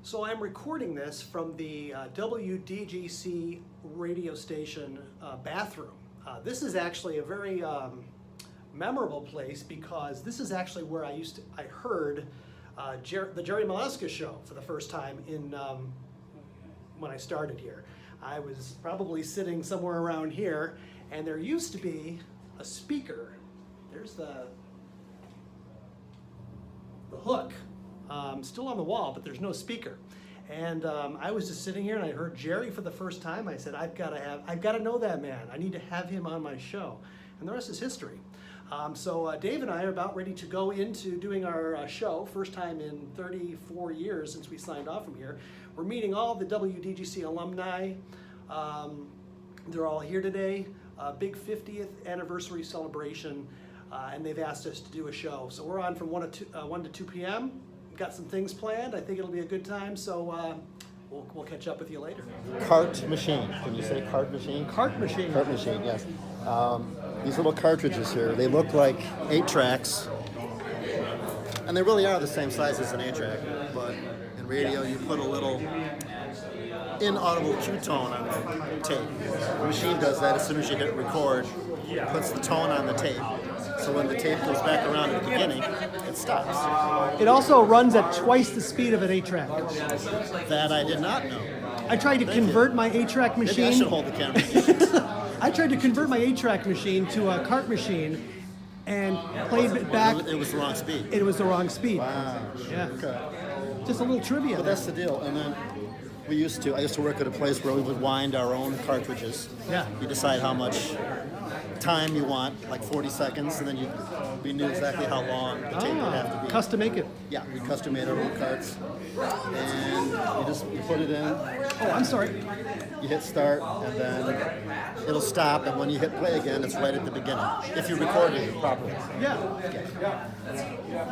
So I'm recording this from the WDGC radio station bathroom. This is actually a very memorable place because this is actually where I heard the Jerry Molesky show for the first time when I started here. I was probably sitting somewhere around here, and there used to be a speaker. There's the hook. Still on the wall, but there's no speaker. And I was just sitting here and I heard Jerry for the first time. I said, I've got to know that man. I need to have him on my show. And the rest is history. So Dave and I are about ready to go into doing our show. First time in 34 years since we signed off from here. We're meeting all the WDGC alumni. They're all here today. Big 50th anniversary celebration. And they've asked us to do a show. So we're on from 1 to 2 p.m. Got some things planned. I think it'll be a good time, so we'll catch up with you later. Cart machine. Can you say cart machine? Cart machine. Cart machine, yes. These little cartridges here, they look like 8 tracks, and they really are the same size as an 8 track, but in radio you put a little inaudible cue tone on the tape. The machine does that as soon as you hit record, it puts the tone on the tape. So when the tape goes back around at the beginning, it stops. It also runs at twice the speed of an 8-track. That I did not know. I tried to convert my 8-track machine. Maybe I should hold the camera. I tried to convert my 8-track machine to a cart maching and played it back. It was the wrong speed. It was the wrong speed. Wow. Yeah. Okay. Just a little trivia. But that's the deal. And then I used to work at a place where we would wind our own cartridges. Yeah. You decide how much time you want, like 40 seconds, and then we knew exactly how long the tape would have to be. Custom make it. Yeah, we custom made our own carts, and you put it in. Oh, I'm sorry. You hit start, and then it'll stop, and when you hit play again, it's right at the beginning, if you recorded it properly. Yeah.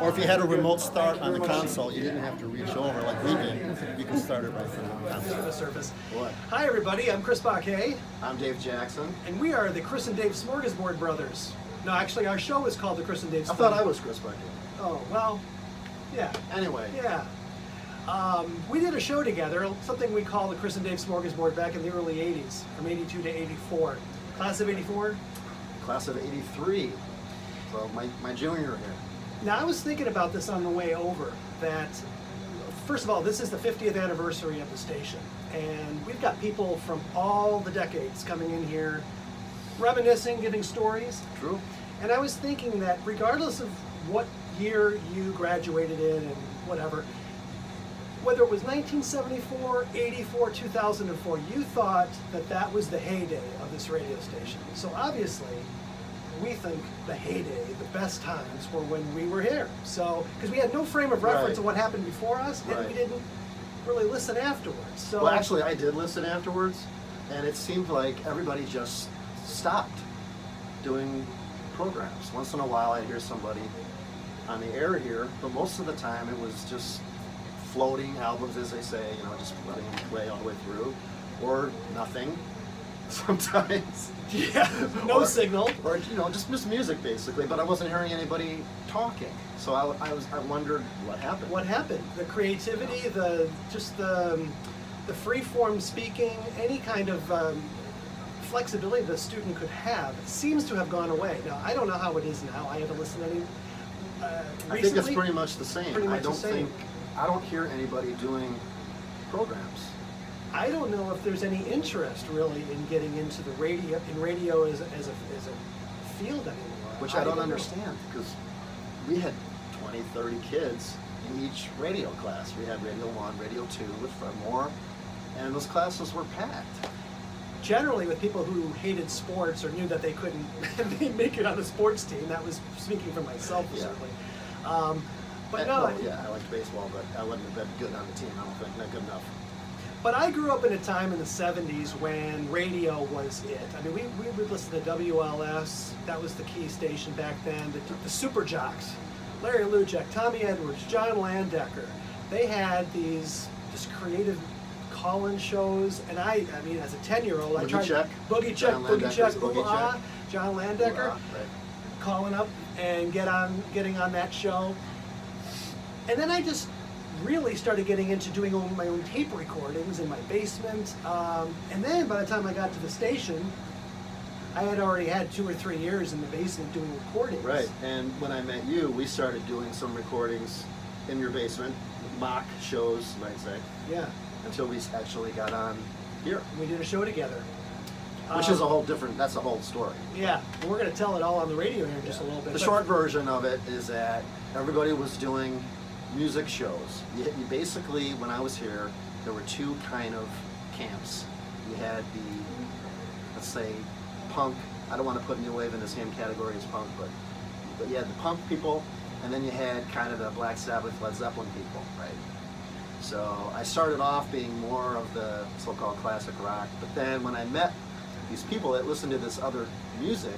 Or if you had a remote start on the console, you didn't have to reach over like we did. You can start it right from the console. The surface. What? Hi, everybody. I'm Chris Bacquet. I'm Dave Jackson. And we are the Chris and Dave Smorgasbord Brothers. No, actually, our show is called the Chris and Dave Smorgasbord. I thought I was Chris Bucket. Oh, well, yeah. Anyway. Yeah. We did a show together, something we call the Chris and Dave Smorgasbord back in the early 80s, from 82 to 84. Class of 84? Class of 83. So my junior year. Now, I was thinking about this on the way over, that, first of all, this is the 50th anniversary of the station, and we've got people from all the decades coming in here, reminiscing, giving stories. True. And I was thinking that regardless of what year you graduated in and whatever, whether it was 1974, 84, 2004, you thought that that was the heyday of this radio station. So obviously, we think the heyday, the best times were when we were here. So, because we had no frame of reference of what happened before us, and we didn't really listen afterwards. So, well, actually, I did listen afterwards, and it seemed like everybody just stopped doing programs. Once in a while, I'd hear somebody on the air here, but most of the time it was just floating albums, as they say, just letting them play all the way through, or nothing. Sometimes. Yeah, no signal. Or, just music basically, but I wasn't hearing anybody talking. So I wondered what happened. What happened? The creativity, the free-form speaking, any kind of flexibility the student could have seems to have gone away. Now, I don't know how it is now. I haven't listened to any recently. I think it's pretty much the same. I don't hear anybody doing programs. I don't know if there's any interest really in getting into the radio as a field anymore. Which I don't understand, because we had 20, 30 kids in each radio class. We had Radio 1, Radio 2 with more, and those classes were packed. Generally with people who hated sports or knew that they couldn't make it on a sports team. That was speaking for myself, certainly. But no. I liked baseball, but I wouldn't have been good on the team, I don't think, not good enough. But I grew up in a time in the 70s when radio was it. I mean, we would listen to WLS. That was the key station back then. The Super Jocks, Larry Lujack, Tommy Edwards, John Landecker. They had these just creative call-in shows. And I mean, as a 10-year-old, I tried Boogie Check, John Landecker, calling up and getting on that show. And then I just really started getting into doing my own tape recordings in my basement. And then by the time I got to the station, I had already had 2 or 3 years in the basement doing recordings. Right, and when I met you, we started doing some recordings in your basement, mock shows, you might say, Yeah. until we actually got on here. We did a show together. Which is a whole different, that's a whole story. Yeah, and we're going to tell it all on the radio here in just a little bit. The but- short version of it is that everybody was doing music shows. You basically, when I was here, there were 2 kind of camps. You had the, let's say, punk. I don't want to put New Wave in the same category as punk, but you had the punk people, and then you had kind of the Black Sabbath, Led Zeppelin people, right? So I started off being more of the so-called classic rock, but then when I met these people that listened to this other music,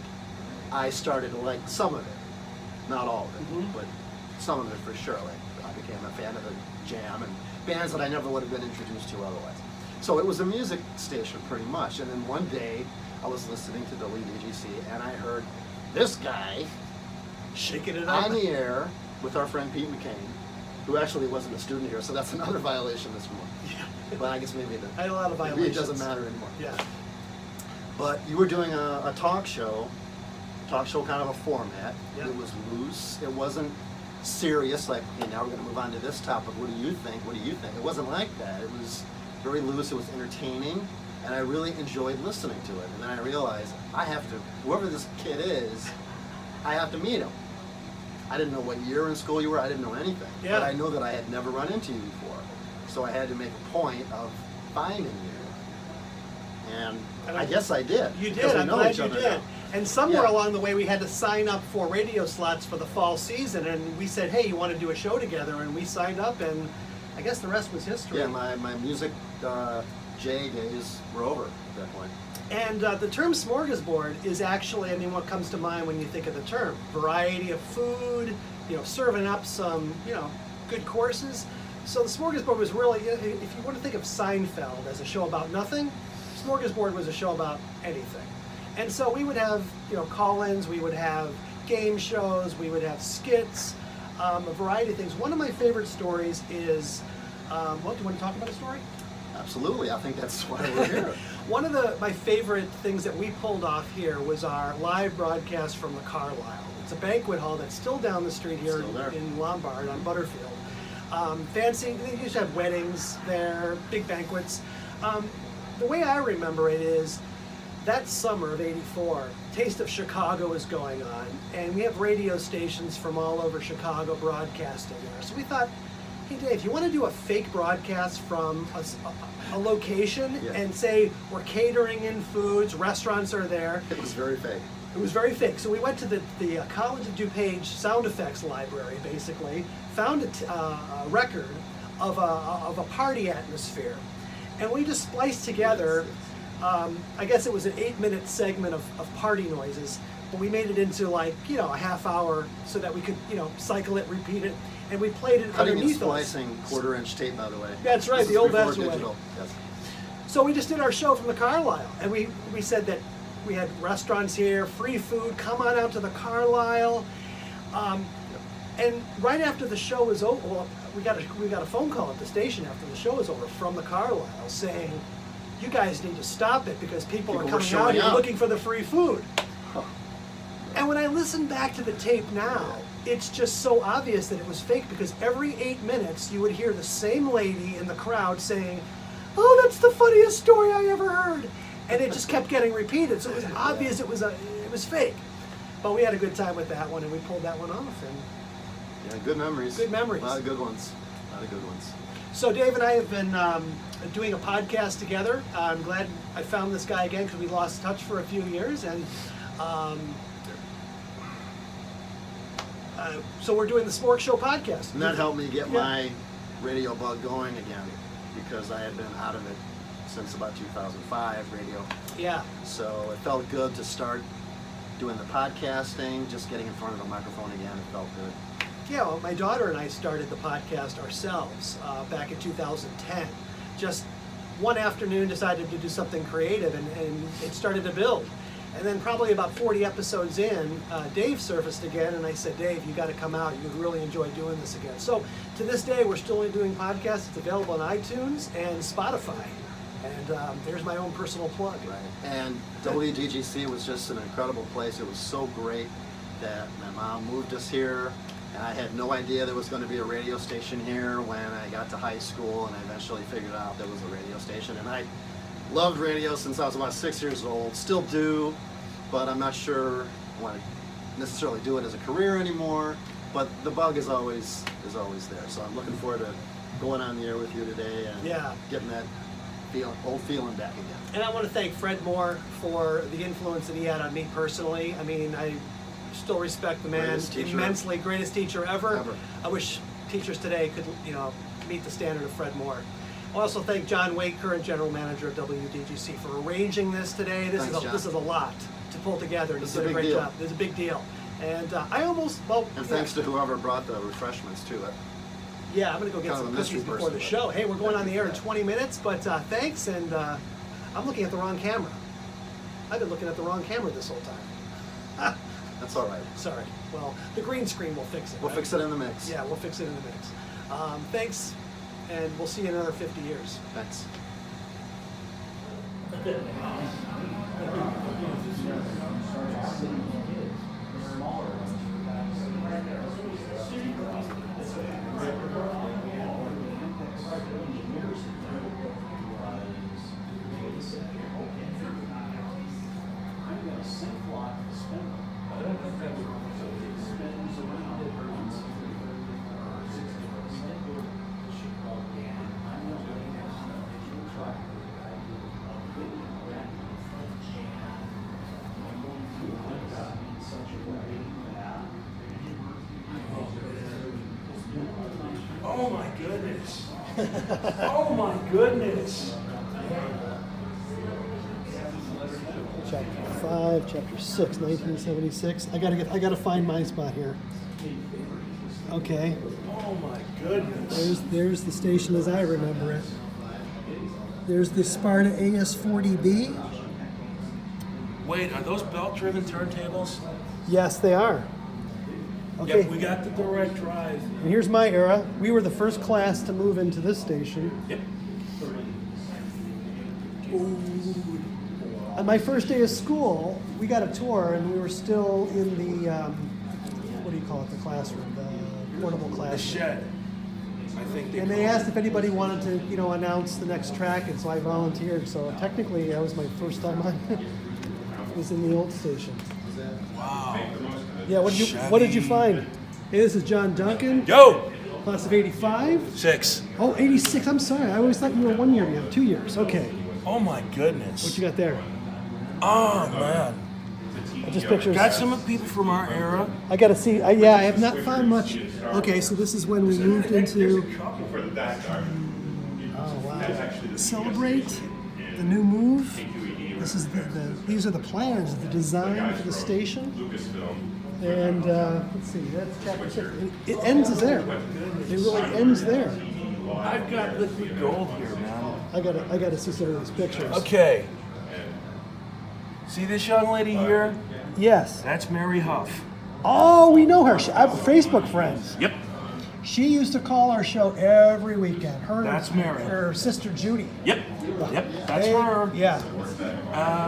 I started to like some of it. Not all of it, but some of it for sure. Like I became a fan of the Jam and bands that I never would have been introduced to otherwise. So it was a music station pretty much. And then one day I was listening to WDGC and I heard this guy shaking it up on the air with our friend Pete McCain, who actually wasn't a student here, so that's another violation this morning. Yeah. But I guess maybe I had a lot of maybe violations. it doesn't matter anymore. Yeah. But you were doing a talk show kind of a format. Yeah. It was loose. It wasn't serious, like, okay, now we're going to move on to this topic. What do you think? What do you think? It wasn't like that. It was very loose. It was entertaining, and I really enjoyed listening to it. And then I realized I have to, whoever this kid is, I have to meet him. I didn't know what year in school you were. I didn't know anything. Yeah. But I know that I had never run into you before. So I had to make a point of finding you. And I guess I did. You because did. we I'm know glad each you other did. now. And somewhere Yeah. along the way, we had to sign up for radio slots for the fall season, and we said, "Hey, you want to do a show together?" And we signed up, and I guess the rest was history. Yeah, my music J days were over at that point. And the term smorgasbord is actually, I mean, what comes to mind when you think of the term? Variety of food, serving up some, good courses. So the smorgasbord was really, if you want to think of Seinfeld as a show about nothing, smorgasbord was a show about anything. And so we would have, call-ins, we would have game shows, we would have skits, a variety of things. One of my favorite stories is, do you want to talk about a story? Absolutely, I think that's why we're here. One of my favorite things that we pulled off here was our live broadcast from the Carlisle. It's a banquet hall that's still down the street here in Lombard on Butterfield. Fancy, they used to have weddings there, big banquets. The way I remember it is that summer of '84, Taste of Chicago is going on, and we have radio stations from all over Chicago broadcasting there. So we thought, hey Dave, you want to do a fake broadcast from a location and say we're catering in foods, restaurants are there. It was very fake. It was very fake. So we went to the College of DuPage sound effects library, basically, found a record of a party atmosphere, and we just spliced together, I guess it was an 8-minute segment of party noises, but we made it into like, a half hour so that we could, cycle it, repeat it, and we played it Cutting and underneath us. splicing 1/4-inch tape, by the way. That's right, This the is old before Vaseline. digital. Yes. So we just did our show from the Carlisle, and we said that we had restaurants here, free food, come on out to the Carlisle. And right after the show was over, well, we got a phone call at the station after the show was over from the Carlisle saying, you guys need to stop it because people are were coming out showing here up. looking for the free food. Huh. And when I listen back to the tape now, it's just so obvious that it was fake because every 8 minutes you would hear the same lady in the crowd saying, oh, that's the funniest story I ever heard. And it just kept getting repeated, so it was obvious it was fake. But we had a good time with that one, and we pulled that one off. And Yeah, good memories. Good memories. A lot of good ones. A lot of good ones. so Dave and I have been doing a podcast together. I'm glad I found this guy again because we lost touch for a few years, and so we're doing the Spork Show podcast. And that helped me get Yeah. my radio bug going again because I had been out of it since about 2005, radio. Yeah. So it felt good to start doing the podcasting, just getting in front of a microphone again. It felt good. Yeah, well, my daughter and I started the podcast ourselves back in 2010. Just one afternoon decided to do something creative, and it started to build. And then probably about 40 episodes in, Dave surfaced again, and I said, Dave, you got to come out. You'd really enjoy doing this again. So to this day, we're still doing podcasts. It's available on iTunes and Spotify. And there's my own personal plug. Right. And WDGC was just an incredible place. It was so great that my mom moved us here, and I had no idea there was going to be a radio station here when I got to high school, and I eventually figured out there was a radio station. And I loved radio since I was about 6 years old, still do, but I'm not sure I want to necessarily do it as a career anymore, but the bug is always there. So I'm looking forward to going on the air with you today and getting that old feeling back again. And I want to thank Fred Moore for the influence that he had on me personally. I mean, I still respect the man immensely. Greatest teacher ever. I wish teachers today could, meet the standard of Fred Moore. I also thank John Waite, current general manager of WDGC, for arranging this today. This is a lot to pull together. He did a great job. It's a big deal. And thanks to whoever brought the refreshments to it. Yeah, I'm going to go get some cookies before the show. Hey, we're going on the air in 20 minutes, but thanks, and I'm looking at the wrong camera. I've been looking at the wrong camera this whole time. That's all right. Sorry. Well, the green screen will fix it. We'll fix it in the mix. Yeah, we'll fix it in the mix. Thanks, and we'll see you in another 50 years. Thanks. Oh my goodness. Oh my goodness. Chapter 5, Chapter 6, 1976. I gotta find my spot here. Okay. Oh my goodness. There's the station as I remember it. There's the Sparta AS40B. Wait, are those belt-driven turntables? Yes, they are. Okay. Yep, we got the direct drive. And here's my era. We were the first class to move into this station. Yep. On my first day of school, we got a tour, and we were still in the, what do you call it, the classroom, the portable classroom. The shed. I think And they asked if anybody wanted to, announce the next track, and so I volunteered. So technically, that was my first time on. It was in the old station. Wow. Yeah, what did you find? Hey, this is John Duncan. Yo! Class of 85. 6. Oh, 86. I'm sorry. I always thought you were 1 year behind. 2 years. Okay. Oh my goodness. What you got there? Oh man. Just pictures. Got some people from our era. I got to see. I have not found much. Okay, so this is when we moved into. Oh wow! Celebrate the new move. This is these are the plans, the design for the station. And let's see, that's chapter 6. It ends there. It really ends there. I've got liquid gold here, man. I gotta see some of these pictures. Okay. See this young lady here? Yes. That's Mary Huff. Oh, we know her. I'm Facebook friends. Yep. She used to call our show every weekend. That's Mary. Her sister Judy. Yep. Yep. That's her. Yeah.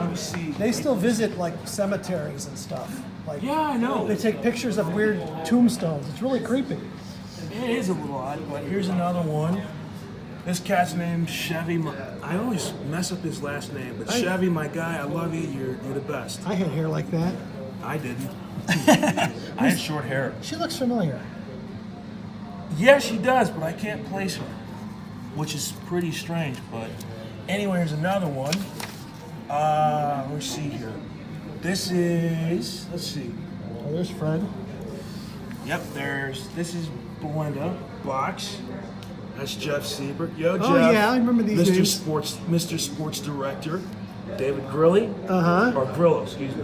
Let me see. They still visit like cemeteries and stuff. Like, Yeah, I know. They take pictures of weird tombstones. It's really creepy. It is a little odd, but here's another one. This cat's named Chevy. I always mess up his last name, but Chevy, my guy, I love you. You're the best. I had hair like that. I didn't. I had short hair. She looks familiar. Yeah, she does, but I can't place her, which is pretty strange. But anyway, here's another one. Let's see here. This is, let's see. Oh, there's Fred. Yep, this is Belinda Box. That's Jeff Siebert. Yo, Jeff. Oh yeah, I remember these Mr. names. Mr. Sports Director. David Grilly. Uh-huh. Or Grillo, excuse me.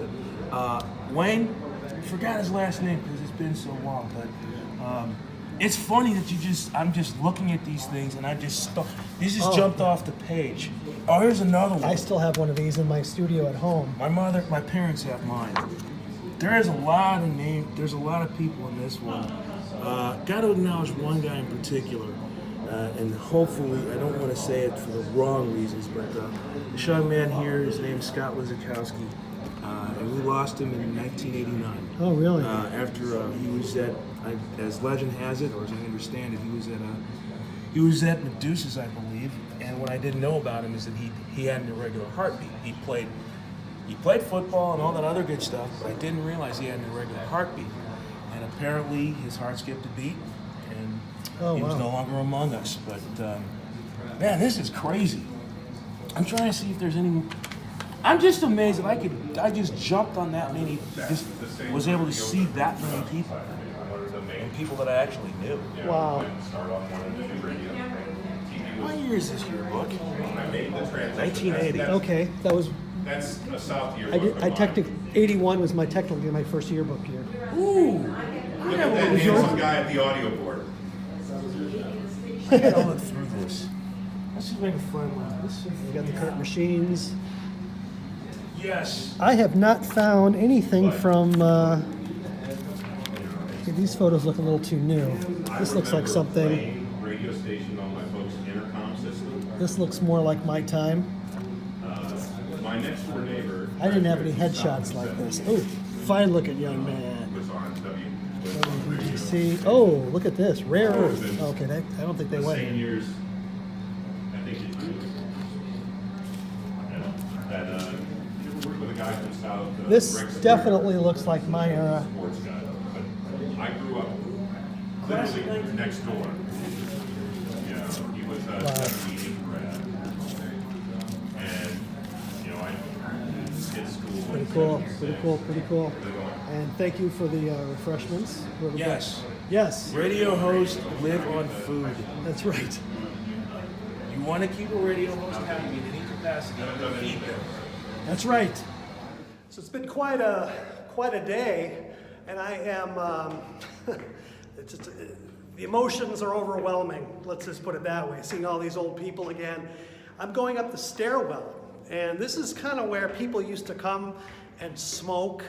Wayne, I forgot his last name because it's been so long, but It's funny that I'm just looking at these things and this just jumped off the page. Oh, here's another one. I still have one of these in my studio at home. My parents have mine. There's a lot of people in this one. Got to acknowledge one guy in particular, and hopefully, I don't want to say it for the wrong reasons, but the young man here, his name's Scott Lizakowski, and we lost him in 1989. Oh, really? After he was as legend has it, or as I understand it, he was at Medusa's, I believe. And what I didn't know about him is that he had an irregular heartbeat. He played football and all that other good stuff, but I didn't realize he had an irregular heartbeat. And apparently his heart skipped a beat, and he was no longer among us. But man, this is crazy. I'm trying to see if there's any. I'm just amazed that I just jumped on that many, just was able to see that many people, and people that I actually knew. Wow. What year is this yearbook? 1980. Okay, That's a South year. I technically, 81 was technically my first yearbook year. Ooh! Look at that handsome guy at the audio board. I gotta look through this. Let's see if I can find one. We got the Kurt machines. Yes. I have not found anything from. These photos look a little too new. This looks like something. Radio station on my folks' intercom system. This looks more like my time. My next door neighbor. I didn't have any headshots like this. Oh, fine looking young man. Was on WDGC. Oh, look at this. Rare Earth. Okay, I don't think they the went same in. years. I think it was. That worked with a guy from South. This Rex definitely looks like my era. Sports guy. But I grew up literally next door. Yeah, he was a 78 grad. And, I did school. Pretty cool, pretty cool, pretty cool. And thank you for the refreshments. Yes. Yes, Radio hosts live on food. that's right. You want to keep a radio host happy in any capacity, feed them. That's right. So it's been quite a day, and I am. It's just, the emotions are overwhelming. Let's just put it that way. Seeing all these old people again. I'm going up the stairwell, and this is kind of where people used to come and smoke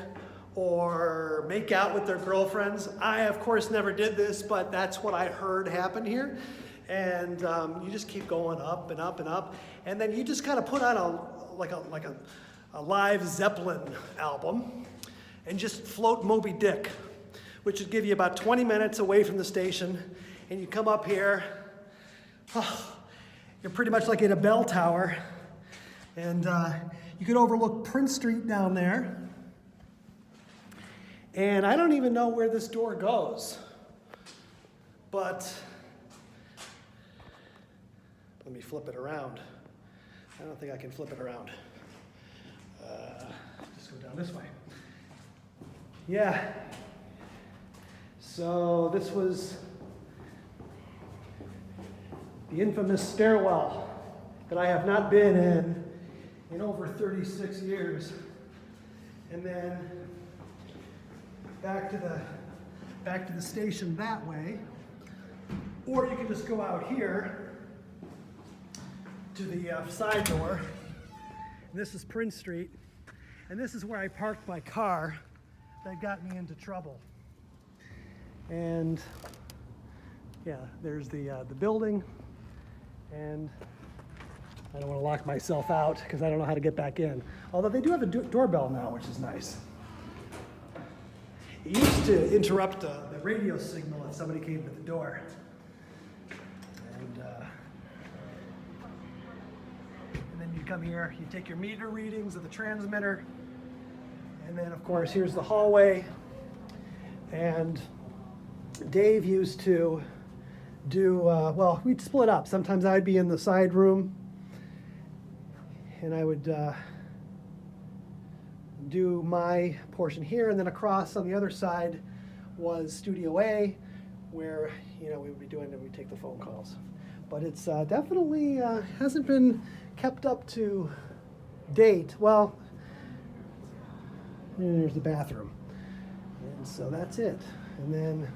or make out with their girlfriends. I, of course, never did this, but that's what I heard happen here. And you just keep going up and up and up, and then you just kind of put on a live Zeppelin album and just float Moby Dick, which would give you about 20 minutes away from the station, and you come up here, you're pretty much like in a bell tower, and you could overlook Prince Street down there, and I don't even know where this door goes, but let me flip it around. I don't think I can flip it around. Just go down this way. Yeah. So this was the infamous stairwell that I have not been in over 36 years. And then back to the station that way. Or you can just go out here to the side door. And this is Prince Street. And this is where I parked my car that got me into trouble. And yeah, there's the building, and I don't want to lock myself out because I don't know how to get back in. Although they do have a doorbell now, which is nice. It used to interrupt the radio signal if somebody came to the door. And then you come here, you take your meter readings of the transmitter, and then of course here's the hallway. And Dave used to do, well, we'd split up. Sometimes I'd be in the side room, and I would do my portion here, and then across on the other side was Studio A, where, we would be doing, and we'd take the phone calls. But it's definitely hasn't been kept up to date. Well, and there's the bathroom. And so that's it. And then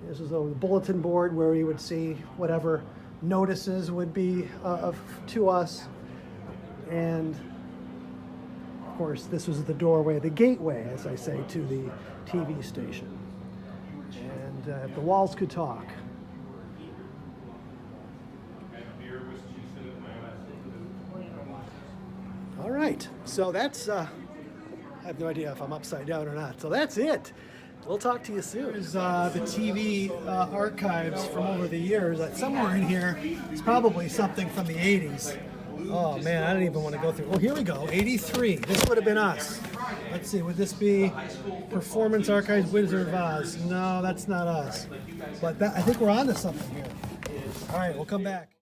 This is the bulletin board where we would see whatever notices would be to us. And of course, this was the doorway, the gateway, as I say, to the TV station. And the walls could talk. All right, so that's, I have no idea if I'm upside down or not. So that's it. We'll talk to you soon. There's the TV archives from over the years. Somewhere in here is probably something from the 80s. Oh man, I don't even want to go through. Oh, here we go, 83. This would have been us. Let's see, would this be Performance Archives, Wizard of Oz? No, that's not us. But I think we're on to something here. All right, we'll come back.